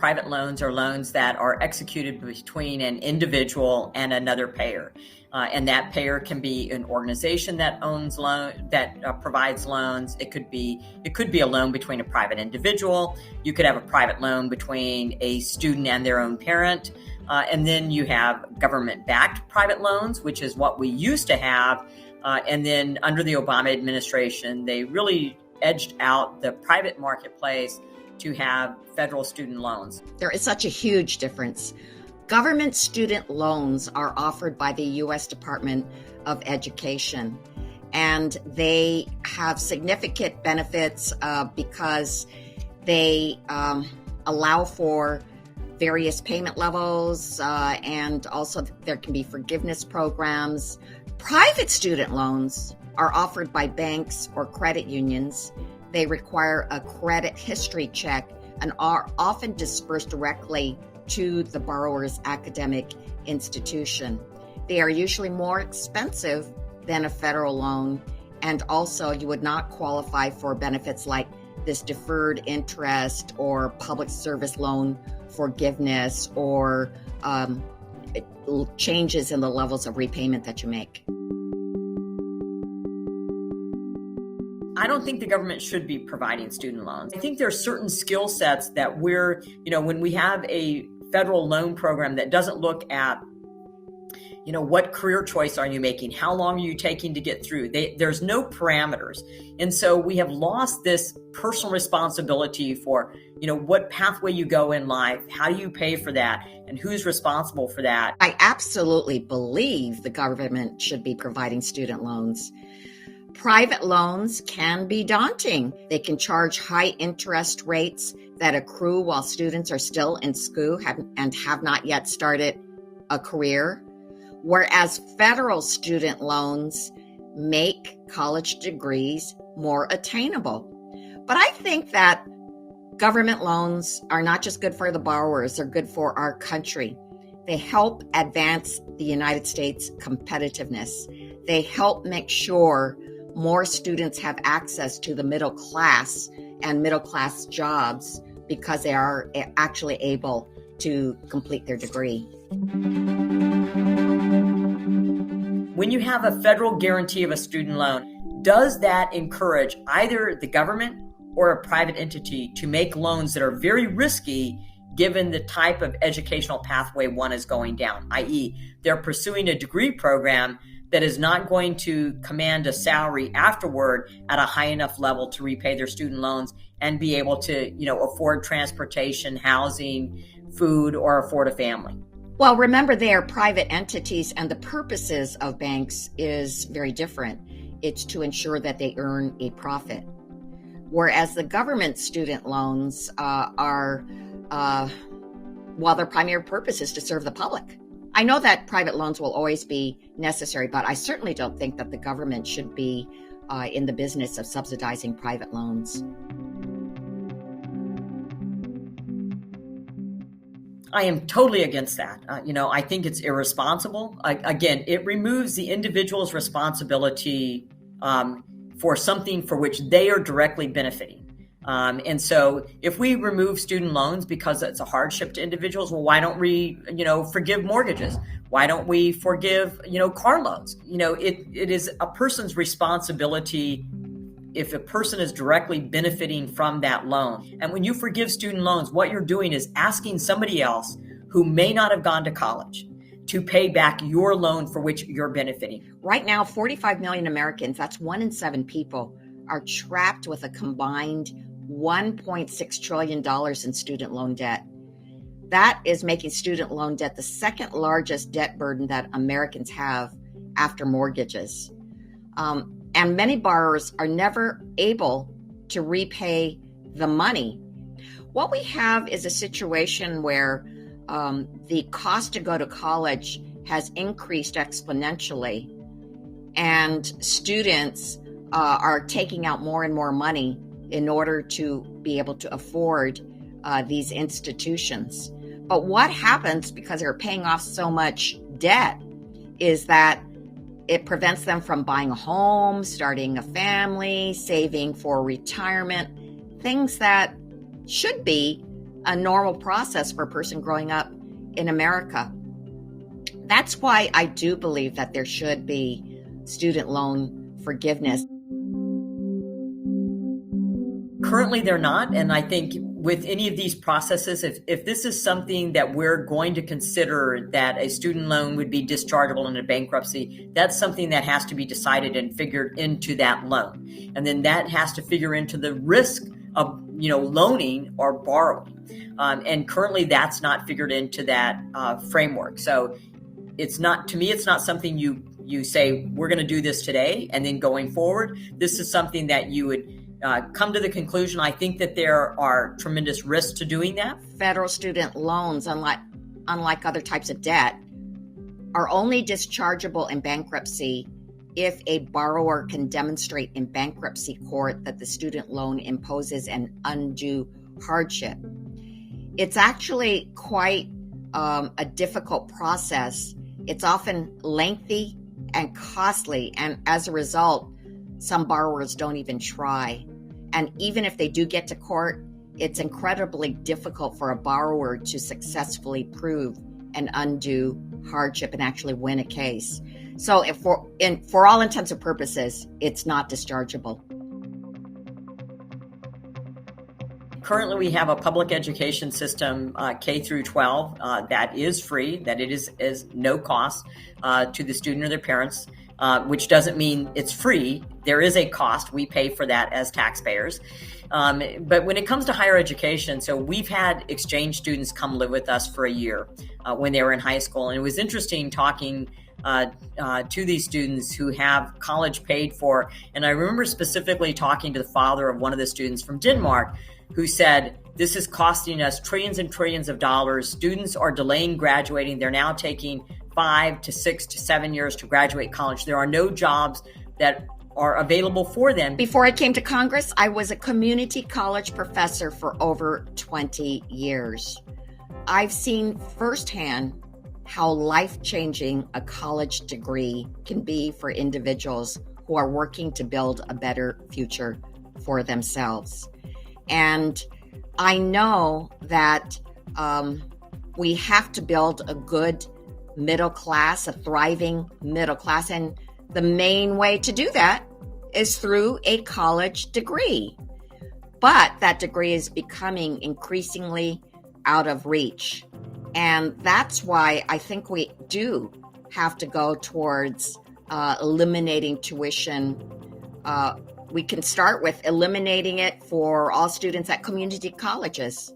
private loans are loans that are executed between an individual and another payer. And that payer can be an organization that provides loans. It could be a loan between a private individual. You could have a private loan between a student and their own parent. And then you have government-backed private loans, which is what we used to have. And then under the Obama administration, they really edged out the private marketplace to have federal student loans. There is such a huge difference. Government student loans are offered by the U.S. Department of Education, and they have significant benefits because they allow for various payment levels, and also there can be forgiveness programs. Private student loans are offered by banks or credit unions. They require a credit history check and are often dispersed directly to the borrower's academic institution. They are usually more expensive than a federal loan, and also you would not qualify for benefits like this deferred interest or public service loan forgiveness or changes in the levels of repayment that you make. I don't think the government should be providing student loans. I think there are certain skill sets that when we have a federal loan program that doesn't look at, what career choice are you making? How long are you taking to get through? There's no parameters. And so we have lost this personal responsibility for, what pathway you go in life, how do you pay for that, and who's responsible for that. I absolutely believe the government should be providing student loans. Private loans can be daunting. They can charge high interest rates that accrue while students are still in school and have not yet started a career, whereas federal student loans make college degrees more attainable. But I think that government loans are not just good for the borrowers, they're good for our country. They help advance the United States competitiveness. They help make sure more students have access to the middle class and middle class jobs because they are actually able to complete their degree. When you have a federal guarantee of a student loan, does that encourage either the government or a private entity to make loans that are very risky given the type of educational pathway one is going down, i.e., they're pursuing a degree program that is not going to command a salary afterward at a high enough level to repay their student loans and be able to, afford transportation, housing, food, or afford a family? Well, remember, they are private entities, and the purposes of banks is very different. It's to ensure that they earn a profit. Whereas the government student loans their primary purpose is to serve the public. I know that private loans will always be necessary, but I certainly don't think that the government should be in the business of subsidizing private loans. I am totally against that. I think it's irresponsible. Again, it removes the individual's responsibility for something for which they are directly benefiting. And so if we remove student loans because it's a hardship to individuals, well, why don't we, forgive mortgages? Why don't we forgive, car loans? It is a person's responsibility if a person is directly benefiting from that loan. And when you forgive student loans, what you're doing is asking somebody else who may not have gone to college to pay back your loan for which you're benefiting. Right now, 45 million Americans, that's 1 in 7 people, are trapped with a combined $1.6 trillion in student loan debt. That is making student loan debt the second largest debt burden that Americans have after mortgages. And many borrowers are never able to repay the money. What we have is a situation where the cost to go to college has increased exponentially, and students are taking out more and more money in order to be able to afford these institutions. But what happens because they're paying off so much debt is that it prevents them from buying a home, starting a family, saving for retirement, things that should be a normal process for a person growing up in America. That's why I do believe that there should be student loan forgiveness. Currently, they're not. And I think with any of these processes, if this is something that we're going to consider that a student loan would be dischargeable in a bankruptcy, that's something that has to be decided and figured into that loan. And then that has to figure into the risk of, loaning or borrowing. And currently that's not figured into that framework. So it's not something you say, we're going to do this today and then going forward. This is something that you would come to the conclusion. I think that there are tremendous risks to doing that. Federal student loans, unlike other types of debt, are only dischargeable in bankruptcy if a borrower can demonstrate in bankruptcy court that the student loan imposes an undue hardship. It's actually quite a difficult process. It's often lengthy and costly, and as a result, some borrowers don't even try. And even if they do get to court, it's incredibly difficult for a borrower to successfully prove an undue hardship and actually win a case. So for all intents and purposes, it's not dischargeable. Currently, we have a public education system, K through 12, that is free, that it is no cost to the student or their parents, which doesn't mean it's free. There is a cost. We pay for that as taxpayers. But when it comes to higher education, so we've had exchange students come live with us for a year when they were in high school. And it was interesting talking to these students who have college paid for. And I remember specifically talking to the father of one of the students from Denmark who said, this is costing us trillions and trillions of dollars. Students are delaying graduating. They're now taking 5 to 6 to 7 years to graduate college. There are no jobs that are available for them. Before I came to Congress, I was a community college professor for over 20 years. I've seen firsthand how life-changing a college degree can be for individuals who are working to build a better future for themselves. And I know that we have to build a good middle class, a thriving middle class. And the main way to do that is through a college degree. But that degree is becoming increasingly out of reach. And that's why I think we do have to go towards eliminating tuition. We can start with eliminating it for all students at community colleges.